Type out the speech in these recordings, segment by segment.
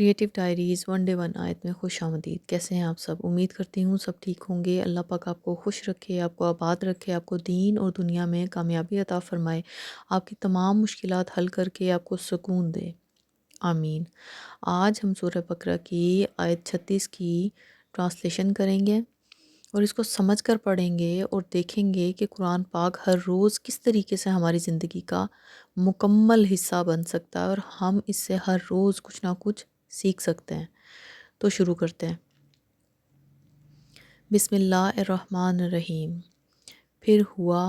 Creative diaries one day one آیت میں خوش آمدید۔ کیسے ہیں آپ سب؟ امید کرتی ہوں سب ٹھیک ہوں گے۔ اللہ پاک آپ کو خوش رکھے، آپ کو آباد رکھے، آپ کو دین اور دنیا میں کامیابی عطا فرمائے، آپ کی تمام مشکلات حل کر کے آپ کو سکون دے، آمین۔ آج ہم سورہ بقرہ کی آیت 36 کی ٹرانسلیشن کریں گے اور اس کو سمجھ کر پڑھیں گے اور دیکھیں گے کہ قرآن پاک ہر روز کس طریقے سے ہماری زندگی کا مکمل حصہ بن سکتا ہے اور ہم اس سے ہر روز کچھ نہ کچھ سیکھ سکتے ہیں۔ تو شروع کرتے ہیں۔ بسم اللہ الرحمن الرحیم۔ پھر ہوا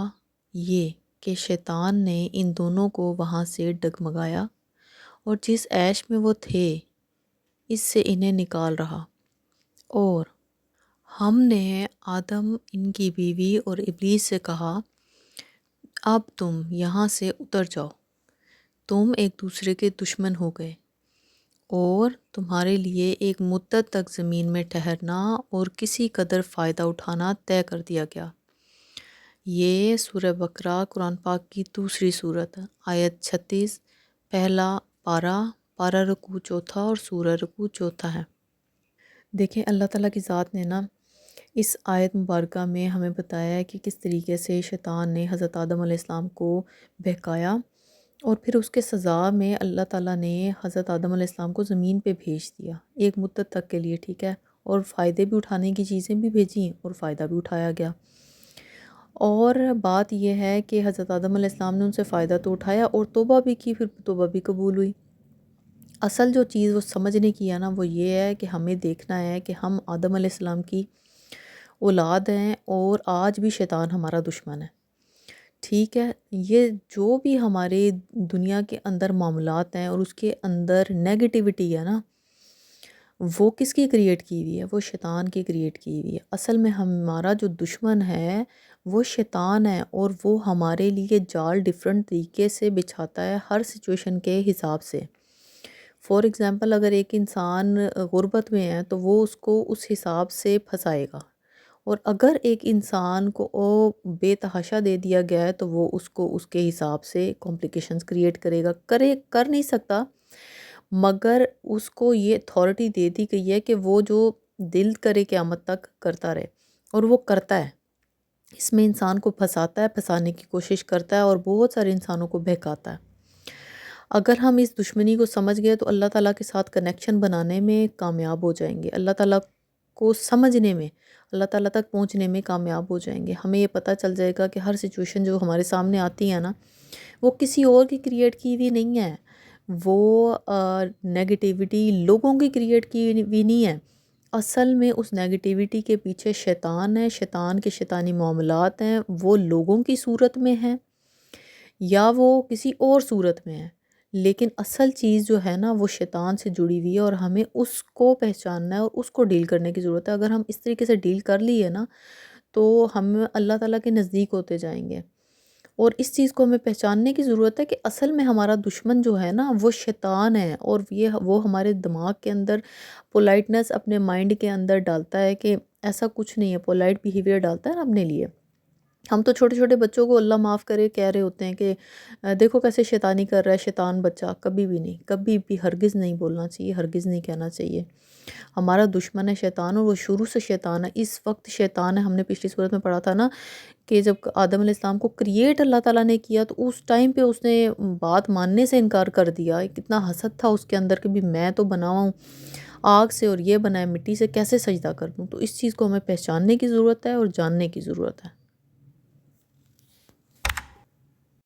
یہ کہ شیطان نے ان دونوں کو وہاں سے ڈگمگایا اور جس عیش میں وہ تھے اس سے انہیں نکال رہا، اور ہم نے آدم، ان کی بیوی اور ابلیس سے کہا اب تم یہاں سے اتر جاؤ، تم ایک دوسرے کے دشمن ہو گئے اور تمہارے لیے ایک مدت تک زمین میں ٹھہرنا اور کسی قدر فائدہ اٹھانا طے کر دیا گیا۔ یہ سورہ بقرہ قرآن پاک کی دوسری سورت ہے۔ آیت 36، پہلا پارہ رکوع چوتھا اور سورہ رکوع چوتھا ہے۔ دیکھیں اللہ تعالیٰ کی ذات نے اس آیت مبارکہ میں ہمیں بتایا ہے کہ کس طریقے سے شیطان نے حضرت آدم علیہ السلام کو بہکایا، اور پھر اس کے سزا میں اللہ تعالیٰ نے حضرت آدم علیہ السلام کو زمین پہ بھیج دیا ایک مدت تک کے لیے، ٹھیک ہے، اور فائدے بھی اٹھانے کی چیزیں بھی بھیجیں اور فائدہ بھی اٹھایا گیا۔ اور بات یہ ہے کہ حضرت آدم علیہ السلام نے ان سے فائدہ تو اٹھایا اور توبہ بھی کی، پھر توبہ بھی قبول ہوئی۔ اصل جو چیز وہ سمجھنے کی ہے وہ یہ ہے کہ ہمیں دیکھنا ہے کہ ہم آدم علیہ السلام کی اولاد ہیں اور آج بھی شیطان ہمارا دشمن ہے، ٹھیک ہے۔ یہ جو بھی ہمارے دنیا کے اندر معاملات ہیں اور اس کے اندر نیگیٹیوٹی ہے وہ کس کی کریٹ کی ہوئی ہے؟ وہ شیطان کی کریٹ کی ہوئی ہے۔ اصل میں ہمارا جو دشمن ہے وہ شیطان ہے، اور وہ ہمارے لیے جال ڈیفرنٹ طریقے سے بچھاتا ہے ہر سچویشن کے حساب سے۔ فار ایگزامپل اگر ایک انسان غربت میں ہے تو وہ اس کو اس حساب سے پھنسائے گا، اور اگر ایک انسان کو بے تحاشا دے دیا گیا ہے تو وہ اس کو اس کے حساب سے کمپلیکیشنز کریٹ کرے گا، کر نہیں سکتا، مگر اس کو یہ اتھارٹی دے دی گئی ہے کہ وہ جو دل کرے قیامت تک کرتا رہے، اور وہ کرتا ہے۔ اس میں انسان کو پھنساتا ہے، پھنسانے کی کوشش کرتا ہے اور بہت سارے انسانوں کو بہکاتا ہے۔ اگر ہم اس دشمنی کو سمجھ گئے تو اللہ تعالیٰ کے ساتھ کنیکشن بنانے میں کامیاب ہو جائیں گے، اللہ تعالیٰ کو سمجھنے میں، اللہ تعالیٰ تک پہنچنے میں کامیاب ہو جائیں گے۔ ہمیں یہ پتہ چل جائے گا کہ ہر سچویشن جو ہمارے سامنے آتی ہے وہ کسی اور کی کریٹ کی ہوئی نہیں ہے، وہ نیگیٹیوٹی لوگوں کی کریٹ کی ہوئی نہیں ہے۔ اصل میں اس نیگیٹیوٹی کے پیچھے شیطان ہے، شیطان کے شیطانی معاملات ہیں، وہ لوگوں کی صورت میں ہیں یا وہ کسی اور صورت میں ہے، لیکن اصل چیز جو ہے وہ شیطان سے جڑی ہوئی ہے، اور ہمیں اس کو پہچاننا ہے اور اس کو ڈیل کرنے کی ضرورت ہے۔ اگر ہم اس طریقے سے ڈیل کر لیے تو ہم اللہ تعالیٰ کے نزدیک ہوتے جائیں گے، اور اس چیز کو ہمیں پہچاننے کی ضرورت ہے کہ اصل میں ہمارا دشمن جو ہے وہ شیطان ہے، اور وہ ہمارے دماغ کے اندر پولائٹنس اپنے مائنڈ کے اندر ڈالتا ہے کہ ایسا کچھ نہیں ہے، پولائٹ بیہیویئر ڈالتا ہے اپنے لیے۔ ہم تو چھوٹے چھوٹے بچوں کو اللہ معاف کرے کہہ رہے ہوتے ہیں کہ دیکھو کیسے شیطانی کر رہا ہے شیطان بچہ، کبھی بھی نہیں، کبھی بھی ہرگز نہیں بولنا چاہیے، ہرگز نہیں کہنا چاہیے۔ ہمارا دشمن ہے شیطان، اور وہ شروع سے شیطان ہے، اس وقت شیطان ہے۔ ہم نے پچھلی صورت میں پڑھا تھا کہ جب آدم علیہ السلام کو کریٹ اللہ تعالیٰ نے کیا تو اس ٹائم پہ اس نے بات ماننے سے انکار کر دیا۔ کتنا حسد تھا اس کے اندر کہ بھی میں تو بنا ہوں آگ سے اور یہ بنائے مٹی سے، کیسے سجدہ کر دوں؟ تو اس چیز کو ہمیں پہچاننے کی ضرورت ہے اور جاننے کی ضرورت ہے۔